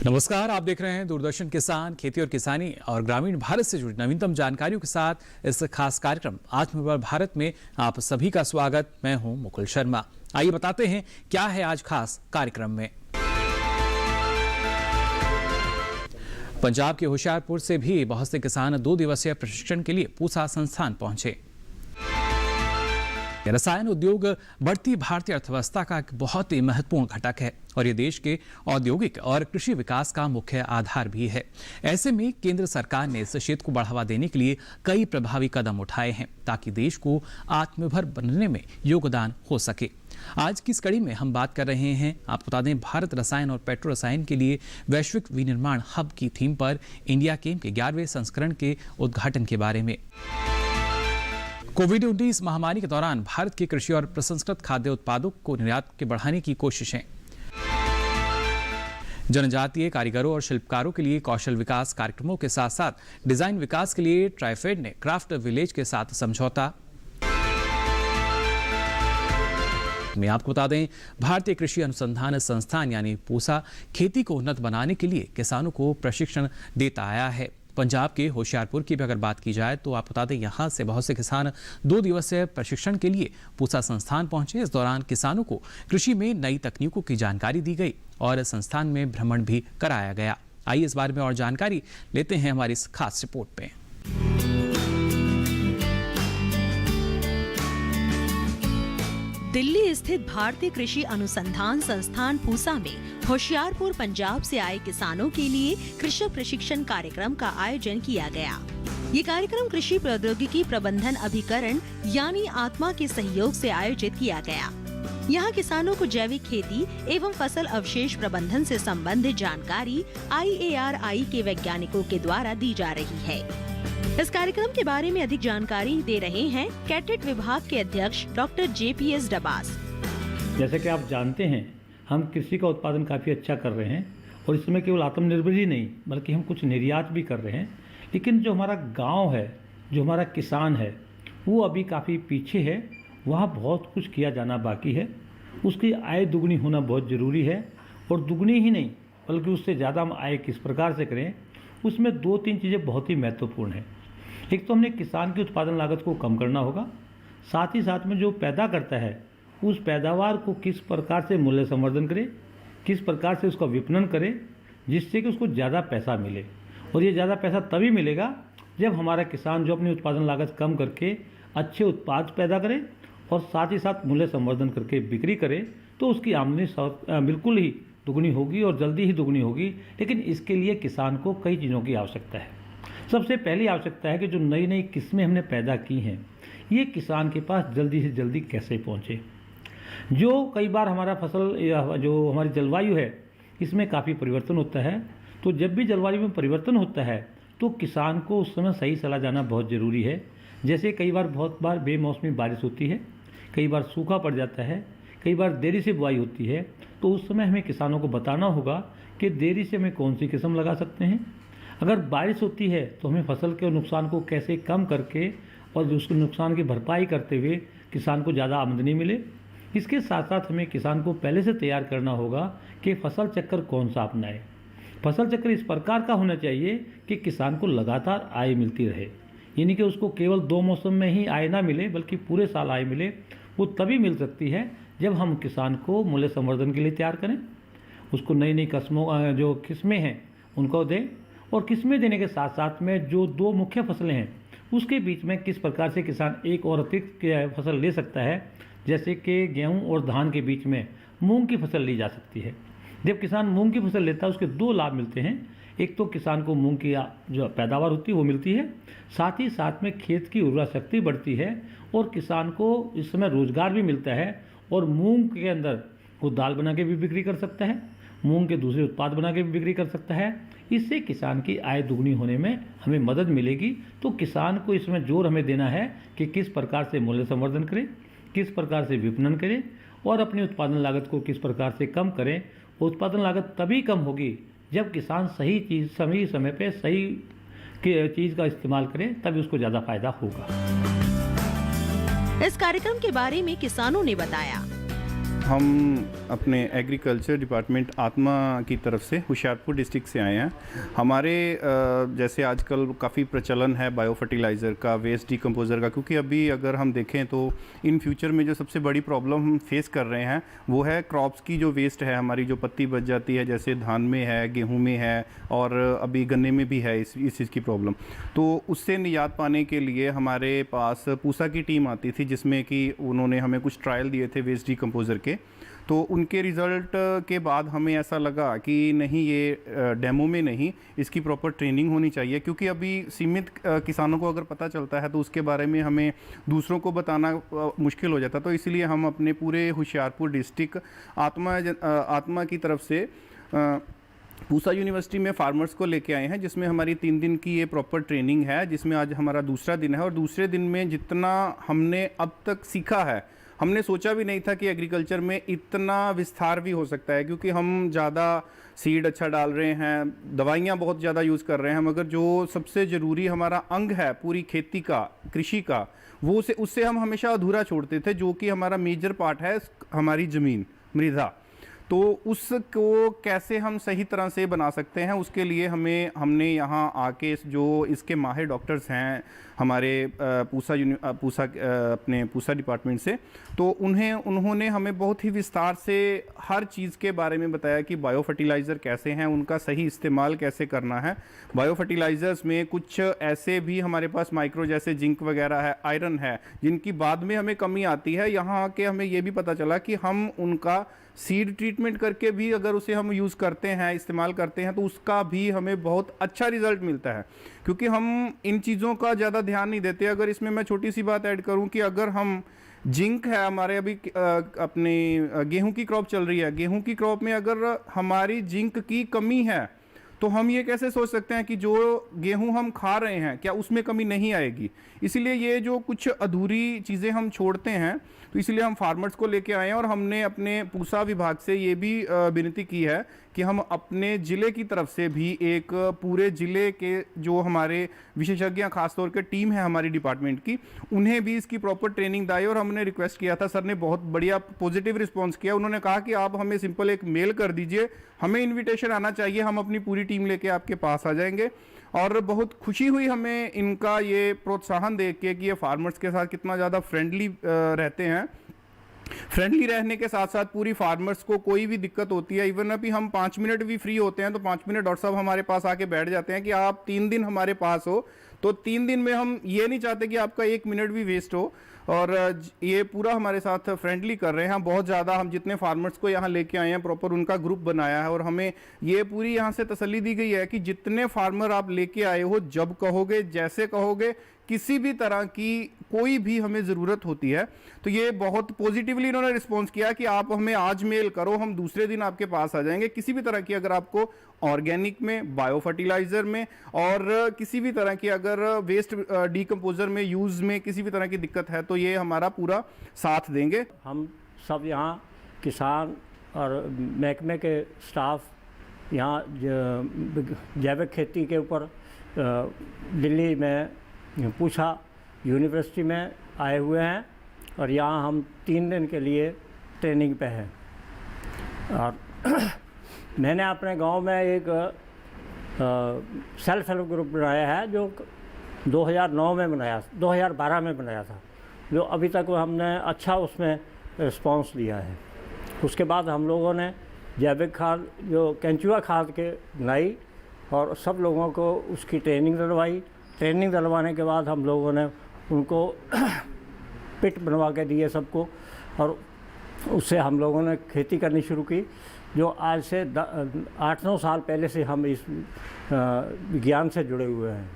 नमस्कार, आप देख रहे हैं दूरदर्शन किसान, खेती और किसानी और ग्रामीण भारत से जुड़ी नवीनतम जानकारियों के साथ इस खास कार्यक्रम आत्मनिर्भर भारत में आप सभी का स्वागत। मैं हूं मुकुल शर्मा। आइए बताते हैं क्या है आज खास कार्यक्रम में। पंजाब के होशियारपुर से भी बहुत से किसान 2 दिवसीय प्रशिक्षण के लिए पूसा संस्थान पहुंचे। रसायन उद्योग बढ़ती भारतीय अर्थव्यवस्था का एक बहुत ही महत्वपूर्ण घटक है और ये देश के औद्योगिक और कृषि विकास का मुख्य आधार भी है। ऐसे में केंद्र सरकार ने इस क्षेत्र को बढ़ावा देने के लिए कई प्रभावी कदम उठाए हैं ताकि देश को आत्मनिर्भर बनने में योगदान हो सके। आज की इस कड़ी में हम बात कर रहे हैं, आपको बता दें, भारत रसायन और पेट्रो रसायन के लिए वैश्विक विनिर्माण हब की थीम पर इंडिया केम के 11वें संस्करण के उद्घाटन के बारे में। कोविड-19 महामारी के दौरान भारत के कृषि और प्रसंस्कृत खाद्य उत्पादों को निर्यात के बढ़ाने की कोशिशें। जनजातीय कारीगरों और शिल्पकारों के लिए कौशल विकास कार्यक्रमों के साथ साथ डिजाइन विकास के लिए ट्राइफेड ने क्राफ्ट विलेज के साथ समझौता। मैं आपको बता दें, भारतीय कृषि अनुसंधान संस्थान यानी पूसा खेती को उन्नत बनाने के लिए किसानों को प्रशिक्षण देता आया है। पंजाब के होशियारपुर की भी अगर बात की जाए तो आप बता दें, यहाँ से बहुत से किसान 2 दिवसीय प्रशिक्षण के लिए पूसा संस्थान पहुंचे। इस दौरान किसानों को कृषि में नई तकनीकों की जानकारी दी गई और संस्थान में भ्रमण भी कराया गया। आइए इस बारे में और जानकारी लेते हैं हमारी इस खास रिपोर्ट में। दिल्ली स्थित भारतीय कृषि अनुसंधान संस्थान पूसा में होशियारपुर पंजाब से आए किसानों के लिए कृषक प्रशिक्षण कार्यक्रम का आयोजन किया गया। ये कार्यक्रम कृषि प्रौद्योगिकी प्रबंधन अभिकरण यानी आत्मा के सहयोग से आयोजित किया गया। यहाँ किसानों को जैविक खेती एवं फसल अवशेष प्रबंधन से संबंधित जानकारी IARI के वैज्ञानिकों के द्वारा दी जा रही है। इस कार्यक्रम के बारे में अधिक जानकारी दे रहे हैं कैटेट विभाग के अध्यक्ष डॉक्टर JPS डबास। जैसे कि आप जानते हैं, हम कृषि का उत्पादन काफ़ी अच्छा कर रहे हैं और इसमें केवल आत्मनिर्भर ही नहीं बल्कि हम कुछ निर्यात भी कर रहे हैं। लेकिन जो हमारा गांव है, जो हमारा किसान है, वो अभी काफ़ी पीछे है। वहाँ बहुत कुछ किया जाना बाकी है। उसकी आय दुगनी होना बहुत ज़रूरी है और दुगनी ही नहीं बल्कि उससे ज़्यादा हम आय किस प्रकार से करें, उसमें 2-3 चीज़ें बहुत ही महत्वपूर्ण हैं। एक तो हमने किसान की उत्पादन लागत को कम करना होगा, साथ ही साथ में जो पैदा करता है उस पैदावार को किस प्रकार से मूल्य संवर्धन करे, किस प्रकार से उसका विपणन करे जिससे कि उसको ज़्यादा पैसा मिले। और ये ज़्यादा पैसा तभी मिलेगा जब हमारा किसान जो अपनी उत्पादन लागत कम करके अच्छे उत्पाद पैदा करे और साथ ही साथ मूल्य संवर्धन करके बिक्री करे, तो उसकी आमदनी बिल्कुल ही दुगनी होगी और जल्दी ही दुगनी होगी। लेकिन इसके लिए किसान को कई चीज़ों की आवश्यकता है। सबसे पहली आवश्यकता है कि जो नई नई किस्में हमने पैदा की हैं, ये किसान के पास जल्दी से जल्दी कैसे पहुँचे। जो कई बार हमारा फसल या जो हमारी जलवायु है इसमें काफ़ी परिवर्तन होता है, तो जब भी जलवायु में परिवर्तन होता है तो किसान को उस समय सही सलाह जाना बहुत ज़रूरी है। जैसे कई बार बहुत बार बेमौसमी बारिश होती है, कई बार सूखा पड़ जाता है, कई बार देरी से बुआई होती है, तो उस समय हमें किसानों को बताना होगा कि देरी से हमें कौन सी किस्म लगा सकते हैं। अगर बारिश होती है तो हमें फसल के नुकसान को कैसे कम करके और उसके नुकसान की भरपाई करते हुए किसान को ज़्यादा आमदनी मिले। इसके साथ साथ हमें किसान को पहले से तैयार करना होगा कि फसल चक्र कौन सा अपनाए। फसल चक्र इस प्रकार का होना चाहिए कि किसान को लगातार आय मिलती रहे, यानी कि उसको केवल 2 मौसम में ही आय ना मिले बल्कि पूरे साल आय मिले। वो तभी मिल सकती है जब हम किसान को मूल्य संवर्धन के लिए तैयार करें, उसको नई नई किस्मों जो किस्में हैं उनको दें और किस्में देने के साथ साथ में जो 2 मुख्य फसलें हैं उसके बीच में किस प्रकार से किसान एक और अतिरिक्त फसल ले सकता है। जैसे कि गेहूं और धान के बीच में मूंग की फसल ली जा सकती है। जब किसान मूंग की फसल लेता है उसके 2 लाभ मिलते हैं। एक तो किसान को मूंग की जो पैदावार होती है वो मिलती है, साथ ही साथ में खेत की उर्वरा शक्ति बढ़ती है और किसान को इस समय रोजगार भी मिलता है। और मूंग के अंदर वो दाल बना के भी बिक्री कर सकता है, मूंग के दूसरे उत्पाद बना के भी बिक्री कर सकता है। इससे किसान की आय दुगनी होने में हमें मदद मिलेगी। तो किसान को इसमें जोर हमें देना है कि किस प्रकार से मूल्य संवर्धन करें, किस प्रकार से विपणन करें और अपनी उत्पादन लागत को किस प्रकार से कम करें। उत्पादन लागत तभी कम होगी जब किसान सही चीज़ सही समय पे सही चीज़ का इस्तेमाल करे, तभी उसको ज़्यादा फायदा होगा। इस कार्यक्रम के बारे में किसानों ने बताया। हम अपने एग्रीकल्चर डिपार्टमेंट आत्मा की तरफ से होशियारपुर डिस्ट्रिक्ट से आए हैं। हमारे जैसे आजकल काफ़ी प्रचलन है बायो फर्टिलाइज़र का, वेस्ट डिकम्पोज़र का, क्योंकि अभी अगर हम देखें तो इन फ्यूचर में जो सबसे बड़ी प्रॉब्लम हम फेस कर रहे हैं वो है क्रॉप्स की जो वेस्ट है, हमारी जो पत्ती बच जाती है, जैसे धान में है, गेहूँ में है और अभी गन्ने में भी है इस चीज़ की प्रॉब्लम। तो उससे निजात पाने के लिए हमारे पास पूसा की टीम आती थी, जिसमें कि उन्होंने हमें कुछ ट्रायल दिए थे वेस्ट डिकम्पोज़र के। तो उनके रिज़ल्ट के बाद हमें ऐसा लगा कि नहीं, ये डेमो में नहीं, इसकी प्रॉपर ट्रेनिंग होनी चाहिए, क्योंकि अभी सीमित किसानों को अगर पता चलता है तो उसके बारे में हमें दूसरों को बताना मुश्किल हो जाता। तो इसलिए हम अपने पूरे होशियारपुर डिस्ट्रिक्ट आत्मा की तरफ से पूसा यूनिवर्सिटी में फार्मर्स को लेके आए हैं, जिसमें हमारी 3 दिन की ये प्रॉपर ट्रेनिंग है, जिसमें आज हमारा दूसरा दिन है। और दूसरे दिन में जितना हमने अब तक सीखा है, हमने सोचा भी नहीं था कि एग्रीकल्चर में इतना विस्तार भी हो सकता है, क्योंकि हम ज़्यादा सीड अच्छा डाल रहे हैं, दवाइयाँ बहुत ज़्यादा यूज़ कर रहे हैं, मगर जो सबसे ज़रूरी हमारा अंग है पूरी खेती का, कृषि का, वो उससे हम हमेशा अधूरा छोड़ते थे, जो कि हमारा मेजर पार्ट है हमारी ज़मीन, मृदा। तो उसको कैसे हम सही तरह से बना सकते हैं, उसके लिए हमने यहाँ आके जो इसके माहिर डॉक्टर्स हैं हमारे अपने पूसा डिपार्टमेंट से, तो उन्होंने हमें बहुत ही विस्तार से हर चीज़ के बारे में बताया कि बायो फर्टिलाइज़र कैसे हैं, उनका सही इस्तेमाल कैसे करना है। बायो फर्टिलाइज़र्स में कुछ ऐसे भी हमारे पास माइक्रो जैसे जिंक वगैरह है, आयरन है, जिनकी बाद में हमें कमी आती है। यहाँ आके हमें ये भी पता चला कि हम उनका सीड ट्रीटमेंट करके भी अगर उसे हम यूज़ करते हैं, इस्तेमाल करते हैं, तो उसका भी हमें बहुत अच्छा रिज़ल्ट मिलता है, क्योंकि हम इन चीज़ों का ज़्यादा ध्यान नहीं देते। अगर इसमें मैं छोटी सी बात ऐड करूं कि अगर हम जिंक है हमारे अभी अपने गेहूं की क्रॉप चल रही है, गेहूं की क्रॉप में अगर हमारी जिंक की कमी है, तो हम ये कैसे सोच सकते हैं कि जो गेहूं हम खा रहे हैं क्या उसमें कमी नहीं आएगी। इसीलिए ये जो कुछ अधूरी चीज़ें हम छोड़ते हैं, तो इसलिए हम फार्मर्स को लेके आए हैं और हमने अपने पूसा विभाग से ये भी विनती की है कि हम अपने ज़िले की तरफ से भी एक पूरे ज़िले के जो हमारे विशेषज्ञ खासतौर के टीम है हमारी डिपार्टमेंट की, उन्हें भी इसकी प्रॉपर ट्रेनिंग दी। और हमने रिक्वेस्ट किया था, सर ने बहुत बढ़िया पॉजिटिव रिस्पॉन्स किया। उन्होंने कहा कि आप हमें सिंपल एक मेल कर दीजिए, हमें इन्विटेशन आना चाहिए, हम अपनी पूरी टीम लेके आपके पास आ जाएंगे। और बहुत खुशी हुई हमें इनका ये प्रोत्साहन देख के कि ये फार्मर्स के साथ कितना ज़्यादा फ्रेंडली रहते हैं। फ्रेंडली रहने के साथ साथ पूरी फार्मर्स को कोई भी दिक्कत होती है, इवन अभी हम 5 मिनट भी फ्री होते हैं तो 5 मिनट डॉक्टर साहब हमारे पास आके बैठ जाते हैं कि आप 3 दिन हमारे पास हो, तो 3 दिन में हम ये नहीं चाहते कि आपका 1 मिनट भी वेस्ट हो। और ये पूरा हमारे साथ फ्रेंडली कर रहे हैं बहुत ज़्यादा। हम जितने फार्मर्स को यहाँ लेके आए हैं प्रॉपर उनका ग्रुप बनाया है, और हमें ये पूरी यहाँ से तसल्ली दी गई है कि जितने फार्मर आप लेके आए हो, जब कहोगे, जैसे कहोगे, किसी भी तरह की कोई भी हमें ज़रूरत होती है, तो ये बहुत पॉजिटिवली इन्होंने रिस्पॉन्स किया कि आप हमें आज मेल करो, हम दूसरे दिन आपके पास आ जाएंगे। किसी भी तरह की अगर आपको ऑर्गेनिक में, बायो फर्टिलाइज़र में और किसी भी तरह की अगर वेस्ट डिकम्पोज़र में यूज़ में किसी भी तरह की दिक्कत है, तो ये हमारा पूरा साथ देंगे। हम सब यहाँ किसान और महकमे के स्टाफ यहाँ जैविक खेती के ऊपर दिल्ली में पूसा यूनिवर्सिटी में आए हुए हैं, और यहाँ हम 3 दिन के लिए ट्रेनिंग पे हैं। और मैंने अपने गांव में एक सेल्फ हेल्प ग्रुप बनाया है, जो 2009 में बनाया, 2012 में बनाया था, जो अभी तक हमने अच्छा उसमें रिस्पांस दिया है। उसके बाद हम लोगों ने जैविक खाद, जो केंचुआ खाद के बनाई, और सब लोगों को उसकी ट्रेनिंग दिलवाई। ट्रेनिंग दिलवाने के बाद हम लोगों ने उनको पिट बनवा के दिए सबको, और उससे हम लोगों ने खेती करनी शुरू की, जो आज से 8-9 साल पहले से हम इस विज्ञान से जुड़े हुए हैं।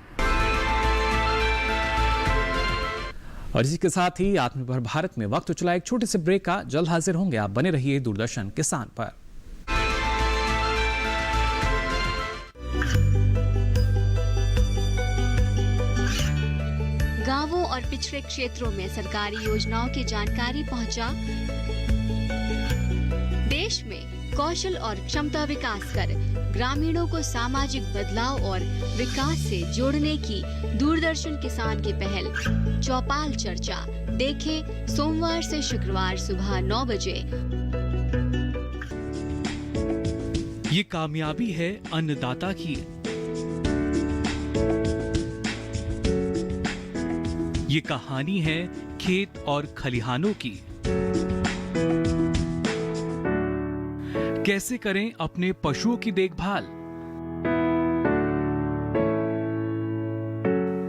और इसी के साथ ही आत्मनिर्भर भारत में वक्त चला एक छोटे से ब्रेक का। जल्द हाजिर होंगे, आप बने रहिए दूरदर्शन किसान पर। गांवों और पिछड़े क्षेत्रों में सरकारी योजनाओं की जानकारी पहुंचा। देश में कौशल और क्षमता विकास कर ग्रामीणों को सामाजिक बदलाव और विकास से जोड़ने की दूरदर्शन किसान की पहल चौपाल चर्चा देखें सोमवार से शुक्रवार सुबह 9 बजे। ये कामयाबी है अन्नदाता की। ये कहानी है खेत और खलिहानों की। कैसे करें अपने पशुओं की देखभाल,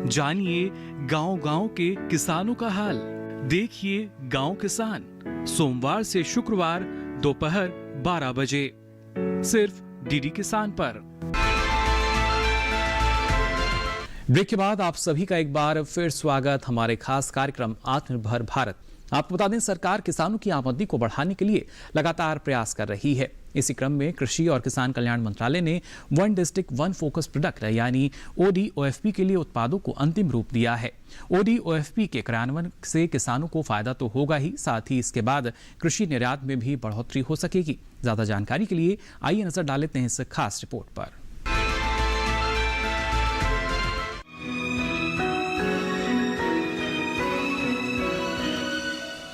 जानिए गांव-गांव के किसानों का हाल। देखिए गांव किसान, सोमवार से शुक्रवार दोपहर 12 बजे सिर्फ डीडी किसान पर। ब्रेक के बाद आप सभी का एक बार फिर स्वागत हमारे खास कार्यक्रम आत्मनिर्भर भारत। आपको बता दें, सरकार किसानों की आमदनी को बढ़ाने के लिए लगातार प्रयास कर रही है। इसी क्रम में कृषि और किसान कल्याण मंत्रालय ने one district one focus product यानी ODOFP के लिए उत्पादों को अंतिम रूप दिया है। ODOFP के क्रियान्वयन से किसानों को फायदा तो होगा ही, साथ ही इसके बाद कृषि निर्यात में भी बढ़ोतरी हो सकेगी। ज्यादा जानकारी के लिए आइए नजर डाल लेते हैं इस खास रिपोर्ट पर।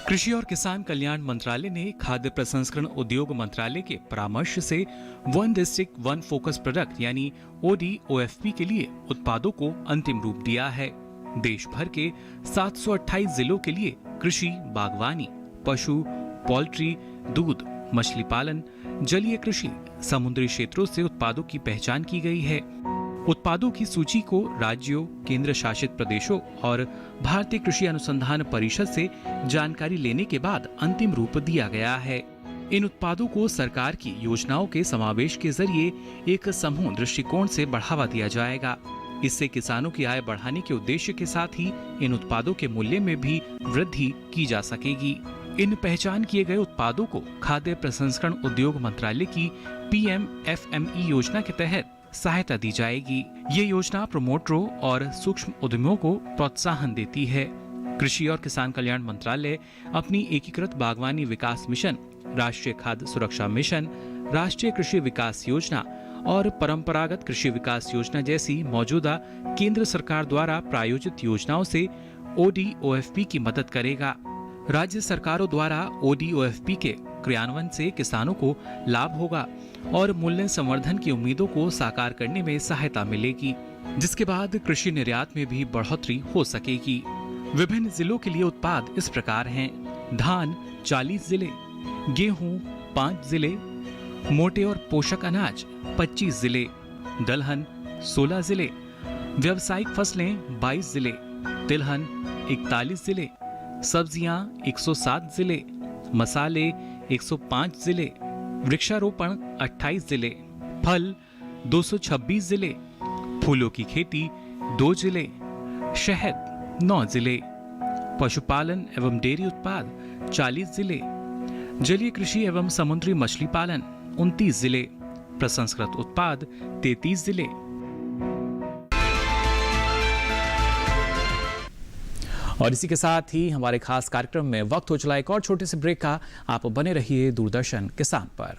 कृषि और किसान कल्याण मंत्रालय ने खाद्य प्रसंस्करण उद्योग मंत्रालय के परामर्श से one district one focus product यानी ODOFP के लिए उत्पादों को अंतिम रूप दिया है। देश भर के 728 जिलों के लिए कृषि, बागवानी, पशु, पोल्ट्री, दूध, मछली पालन, जलीय कृषि, समुद्री क्षेत्रों से उत्पादों की पहचान की गई है। उत्पादों की सूची को राज्यों, केंद्र शासित प्रदेशों और भारतीय कृषि अनुसंधान परिषद से जानकारी लेने के बाद अंतिम रूप दिया गया है। इन उत्पादों को सरकार की योजनाओं के समावेश के जरिए एक समूह दृष्टिकोण से बढ़ावा दिया जाएगा। इससे किसानों की आय बढ़ाने के उद्देश्य के साथ ही इन उत्पादों के मूल्य में भी वृद्धि की जा सकेगी। इन पहचान किए गए उत्पादों को खाद्य प्रसंस्करण उद्योग मंत्रालय की PMFME योजना के तहत सहायता दी जाएगी। ये योजना प्रमोटरों और सूक्ष्म उद्यमियों को प्रोत्साहन देती है। कृषि और किसान कल्याण मंत्रालय अपनी एकीकृत बागवानी विकास मिशन, राष्ट्रीय खाद्य सुरक्षा मिशन, राष्ट्रीय कृषि विकास योजना और परंपरागत कृषि विकास योजना जैसी मौजूदा केंद्र सरकार द्वारा प्रायोजित योजनाओं से ODOFP की मदद करेगा। राज्य सरकारों द्वारा ODOFP के क्रियान्वयन से किसानों को लाभ होगा और मूल्य संवर्धन की उम्मीदों को साकार करने में सहायता मिलेगी, जिसके बाद कृषि निर्यात में भी बढ़ोतरी हो सकेगी। विभिन्न जिलों के लिए उत्पाद इस प्रकार हैं: धान 40 जिले, गेहूं 5 जिले, मोटे और पोषक अनाज 25 जिले, दलहन 16 जिले, व्यावसायिक फसलें 22 जिले, तिलहन 41 जिले, सब्जियां 107 जिले, मसाले 105 जिले, वृक्षारोपण 28 जिले, फल 226 जिले, फूलों की खेती 2 जिले, शहद 9 जिले, पशुपालन एवं डेयरी उत्पाद 40 जिले, जलीय कृषि एवं समुद्री मछली पालन 29 जिले, प्रसंस्कृत उत्पाद 33 जिले। और इसी के साथ ही हमारे खास कार्यक्रम में वक्त हो चला एक और छोटे से ब्रेक का। आप बने रहिए दूरदर्शन किसान पर।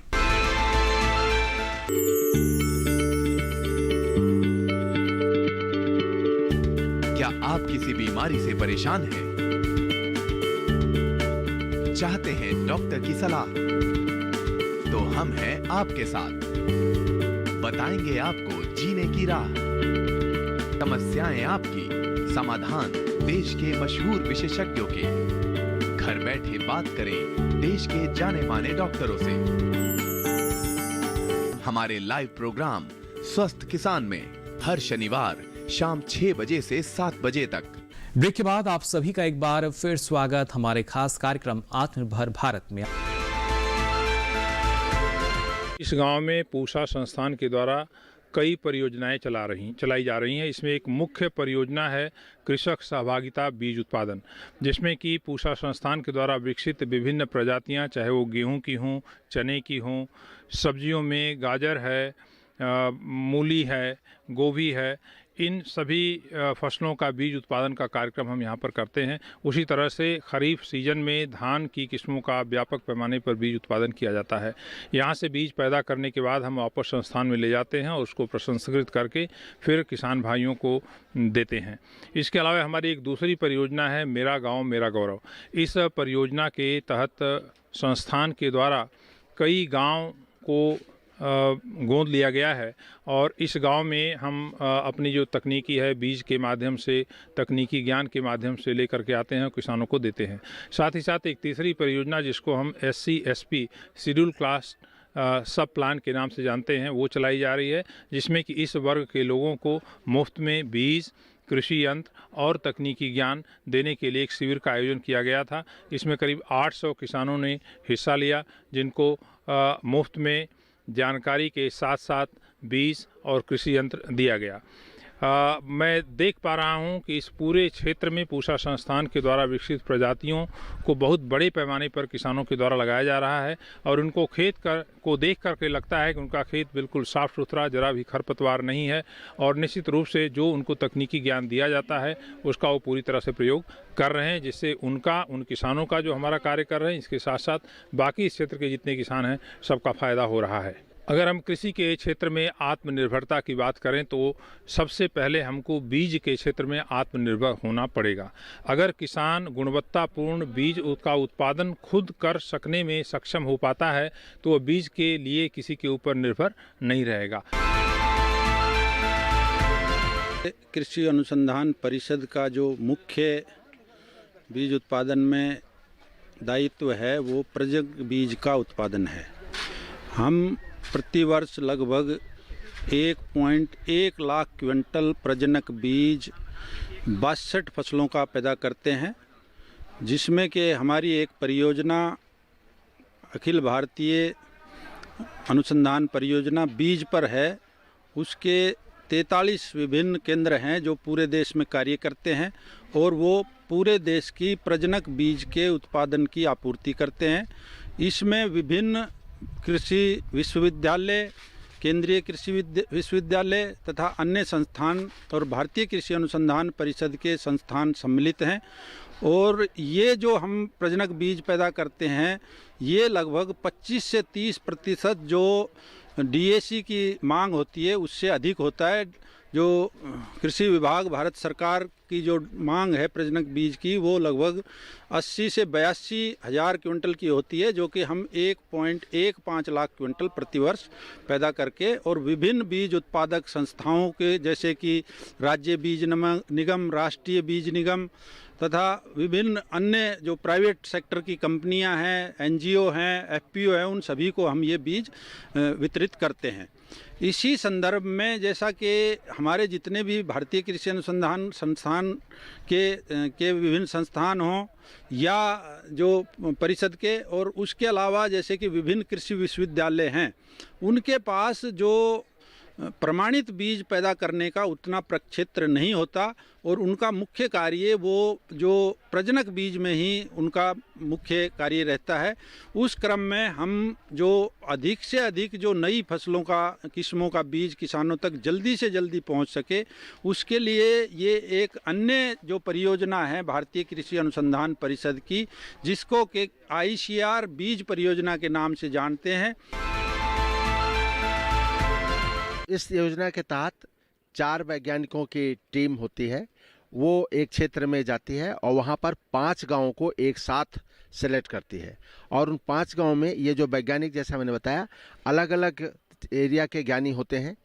क्या आप किसी बीमारी से परेशान हैं? चाहते हैं डॉक्टर की सलाह? तो हम हैं आपके साथ। बताएंगे आपको जीने की राह। समस्याएं आपकी, समाधान देश के मशहूर विशेषज्ञों के। घर बैठे बात करें देश के जाने माने डॉक्टरों से। हमारे लाइव प्रोग्राम स्वस्थ किसान में हर शनिवार शाम 6 बजे से 7 बजे तक। ब्रेक के बाद आप सभी का एक बार फिर स्वागत हमारे खास कार्यक्रम आत्मनिर्भर भारत में। इस गांव में पूसा संस्थान के द्वारा कई परियोजनाएं चलाई जा रही हैं। इसमें एक मुख्य परियोजना है कृषक सहभागिता बीज उत्पादन, जिसमें कि पूसा संस्थान के द्वारा विकसित विभिन्न प्रजातियां, चाहे वो गेहूं की हों, चने की हों, सब्जियों में गाजर है, मूली है, गोभी है, इन सभी फसलों का बीज उत्पादन का कार्यक्रम हम यहाँ पर करते हैं। उसी तरह से खरीफ सीजन में धान की किस्मों का व्यापक पैमाने पर बीज उत्पादन किया जाता है। यहाँ से बीज पैदा करने के बाद हम वापस संस्थान में ले जाते हैं और उसको प्रसंस्कृत करके फिर किसान भाइयों को देते हैं। इसके अलावा हमारी एक दूसरी परियोजना है मेरा गाँव मेरा गौरव। इस परियोजना के तहत संस्थान के द्वारा कई गाँव को गोंद लिया गया है और इस गांव में हम अपनी जो तकनीकी है बीज के माध्यम से, तकनीकी ज्ञान के माध्यम से लेकर के आते हैं, किसानों को देते हैं। साथ ही साथ एक तीसरी परियोजना जिसको हम SC/SP शेड्यूल क्लास सब प्लान के नाम से जानते हैं, वो चलाई जा रही है, जिसमें कि इस वर्ग के लोगों को मुफ्त में बीज, कृषि यंत्र और तकनीकी ज्ञान देने के लिए एक शिविर का आयोजन किया गया था। इसमें करीब 800 किसानों ने हिस्सा लिया, जिनको मुफ्त में जानकारी के साथ साथ बीज और कृषि यंत्र दिया गया। मैं देख पा रहा हूं कि इस पूरे क्षेत्र में पूसा संस्थान के द्वारा विकसित प्रजातियों को बहुत बड़े पैमाने पर किसानों के द्वारा लगाया जा रहा है और उनको खेत को देख करके लगता है कि उनका खेत बिल्कुल साफ़ सुथरा, जरा भी खरपतवार नहीं है और निश्चित रूप से जो उनको तकनीकी ज्ञान दिया जाता है उसका वो पूरी तरह से प्रयोग कर रहे हैं, जिससे उन किसानों का जो हमारा कार्य कर रहे हैं, इसके साथ साथ बाकी इस क्षेत्र के जितने किसान हैं सबका फ़ायदा हो रहा है। अगर हम कृषि के क्षेत्र में आत्मनिर्भरता की बात करें तो सबसे पहले हमको बीज के क्षेत्र में आत्मनिर्भर होना पड़ेगा। अगर किसान गुणवत्तापूर्ण बीज का उत्पादन खुद कर सकने में सक्षम हो पाता है तो वह बीज के लिए किसी के ऊपर निर्भर नहीं रहेगा। कृषि अनुसंधान परिषद का जो मुख्य बीज उत्पादन में दायित्व है वो प्रजनक बीज का उत्पादन है। हम प्रतिवर्ष लगभग 1.1 लाख क्विंटल प्रजनक बीज 62 फसलों का पैदा करते हैं, जिसमें कि हमारी एक परियोजना अखिल भारतीय अनुसंधान परियोजना बीज पर है। उसके 43 विभिन्न केंद्र हैं जो पूरे देश में कार्य करते हैं और वो पूरे देश की प्रजनक बीज के उत्पादन की आपूर्ति करते हैं। इसमें विभिन्न कृषि विश्वविद्यालय, केंद्रीय कृषि विश्वविद्यालय तथा अन्य संस्थान और भारतीय कृषि अनुसंधान परिषद के संस्थान सम्मिलित हैं और ये जो हम प्रजनक बीज पैदा करते हैं ये लगभग 25 से 30% जो DAC की मांग होती है उससे अधिक होता है। जो कृषि विभाग भारत सरकार की जो मांग है प्रजनक बीज की वो लगभग 80 से 82 हज़ार क्विंटल की होती है, जो कि हम 1.15 लाख क्विंटल प्रतिवर्ष पैदा करके और विभिन्न बीज उत्पादक संस्थाओं के जैसे कि राज्य बीज निगम, राष्ट्रीय बीज निगम तथा विभिन्न अन्य जो प्राइवेट सेक्टर की कंपनियां हैं, NGO हैं, FPO हैं, उन सभी को हम ये बीज वितरित करते हैं। इसी संदर्भ में जैसा कि हमारे जितने भी भारतीय कृषि अनुसंधान संस्थान के विभिन्न संस्थान हों या जो परिषद के, और उसके अलावा जैसे कि विभिन्न कृषि विश्वविद्यालय हैं, उनके पास जो प्रमाणित बीज पैदा करने का उतना प्रक्षेत्र नहीं होता और उनका मुख्य कार्य वो जो प्रजनक बीज में ही उनका मुख्य कार्य रहता है। उस क्रम में हम जो अधिक से अधिक जो नई फसलों का किस्मों का बीज किसानों तक जल्दी से जल्दी पहुंच सके, उसके लिए ये एक अन्य जो परियोजना है भारतीय कृषि अनुसंधान परिषद की, जिसको कि ICR बीज परियोजना के नाम से जानते हैं। इस योजना के तहत 4 वैज्ञानिकों की टीम होती है, वो एक क्षेत्र में जाती है और वहाँ पर 5 गांवों को एक साथ सेलेक्ट करती है और उन 5 गांवों में ये जो वैज्ञानिक, जैसा मैंने बताया, अलग अलग एरिया के ज्ञानी होते हैं।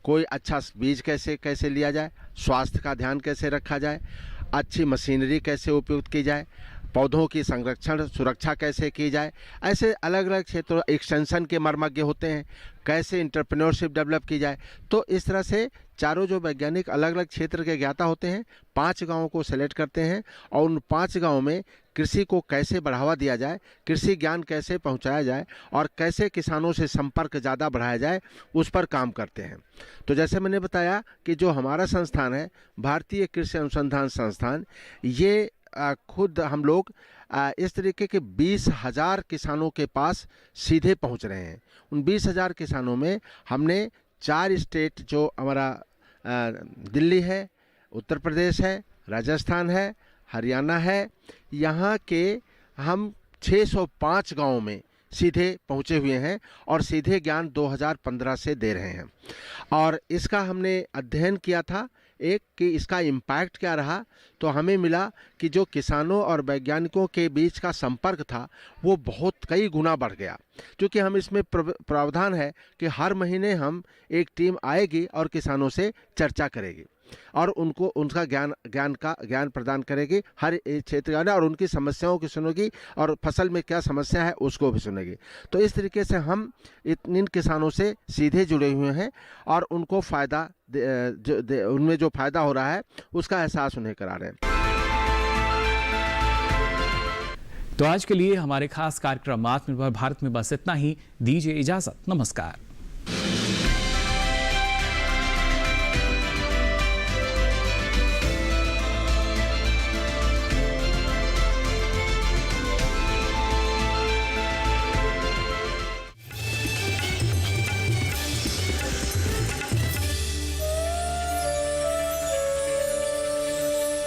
कोई अच्छा बीज कैसे लिया जाए, स्वास्थ्य का ध्यान कैसे रखा जाए, अच्छी मशीनरी कैसे उपयुक्त की जाए, पौधों की संरक्षण सुरक्षा कैसे की जाए, ऐसे अलग अलग क्षेत्रों एक्सटेंशन के मर्मज्ञ होते हैं, कैसे एंटरप्रेन्योरशिप डेवलप की जाए। तो इस तरह से चारों जो वैज्ञानिक अलग अलग क्षेत्र के ज्ञाता होते हैं 5 गांवों को सेलेक्ट करते हैं और उन 5 गांवों में कृषि को कैसे बढ़ावा दिया जाए, कृषि ज्ञान कैसे पहुंचाया जाए और कैसे किसानों से संपर्क ज़्यादा बढ़ाया जाए, उस पर काम करते हैं। तो जैसे मैंने बताया कि जो हमारा संस्थान है भारतीय कृषि अनुसंधान संस्थान, ये खुद हम लोग इस तरीके के 20,000 किसानों के पास सीधे पहुंच रहे हैं। उन 20,000 किसानों में हमने 4 स्टेट, जो हमारा दिल्ली है, उत्तर प्रदेश है, राजस्थान है, हरियाणा है, यहाँ के हम 605 गांवों में सीधे पहुँचे हुए हैं और सीधे ज्ञान 2015 से दे रहे हैं। और इसका हमने अध्ययन किया था एक कि इसका इम्पैक्ट क्या रहा, तो हमें मिला कि जो किसानों और वैज्ञानिकों के बीच का संपर्क था वो बहुत कई गुना बढ़ गया। क्योंकि हम इसमें प्रावधान है कि हर महीने हम एक टीम आएगी और किसानों से चर्चा करेगी और उनको उनका ज्ञान प्रदान करेगी, हर क्षेत्र का, और उनकी समस्याओं की सुनेगी और फसल में क्या समस्या है उसको भी सुनेगी। तो इस तरीके से हम इन किसानों से सीधे जुड़े हुए हैं और उनको फ़ायदा उनमें जो फ़ायदा हो रहा है उसका एहसास उन्हें करा रहे हैं। तो आज के लिए हमारे खास कार्यक्रम आत्मनिर्भर भारत में बस इतना ही। दीजिए इजाजत, नमस्कार।